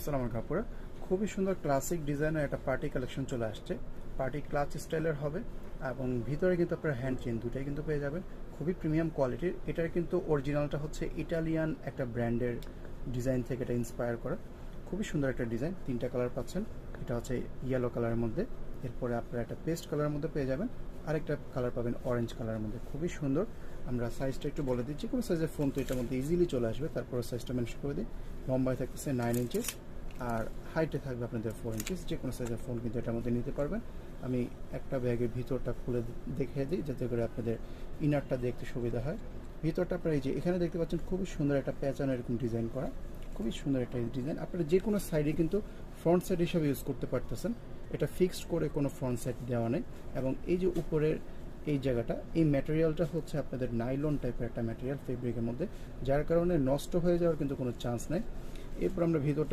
আসসালামু আলাইকুম আপুরা, খুবই সুন্দর ক্লাসিক ডিজাইনের একটা পার্টি কালেকশন চলে আসছে। পার্টি ক্লাচ স্টাইলের হবে এবং ভিতরে কিন্তু আপনারা হ্যান্ড চেন দুটাই কিন্তু পেয়ে যাবেন। খুবই প্রিমিয়াম কোয়ালিটির। এটার কিন্তু অরিজিনালটা হচ্ছে ইটালিয়ান একটা ব্র্যান্ডের ডিজাইন থেকে এটা ইন্সপায়ার করা। খুবই সুন্দর একটা ডিজাইন, তিনটা কালার পাচ্ছেন। এটা হচ্ছে ইয়েলো কালারের মধ্যে, এরপরে আপনারা একটা পেস্ট কালারের মধ্যে পেয়ে যাবেন, আরেকটা কালার পাবেন অরেঞ্জ কালারের মধ্যে। খুবই সুন্দর। আমরা সাইজটা একটু বলে দিচ্ছি, কোনো সাইজের ফোন তো এটার মধ্যে ইজিলি চলে আসবে। তারপরে সাইজটা মেনশন করে দিই। লম্বায় থাকতেছে 9 ইঞ্চিস আর হাইটে থাকবে আপনাদের 4 ইঞ্চিস। যে কোনো সাইজের ফোন কিন্তু এটার মধ্যে নিতে পারবেন। আমি একটা ব্যাগের ভিতরটা খুলে দেখিয়ে দিই যাতে করে আপনাদের ইনারটা দেখতে সুবিধা হয়। ভিতরটা আপনারা এই যে এখানে দেখতে পাচ্ছেন, খুবই সুন্দর একটা প্যাচানো এরকম ডিজাইন করা, খুবই সুন্দর একটা ডিজাইন। আপনারা যে কোনো সাইডে কিন্তু ফ্রন্ট সাইড হিসাবে ইউজ করতে পারতেছেন। এটা ফিক্সড করে কোনো ফ্রন্ট সাইড দেওয়া নেই। এবং এই যে উপরের এই জায়গাটা, এই ম্যাটেরিয়ালটা হচ্ছে আপনাদের নাইলন টাইপের একটা ম্যাটেরিয়াল ফেব্রিকের মধ্যে, যার কারণে নষ্ট হয়ে যাওয়ার কিন্তু কোনো চান্স নেই। এরপর আমরা ভিতরটা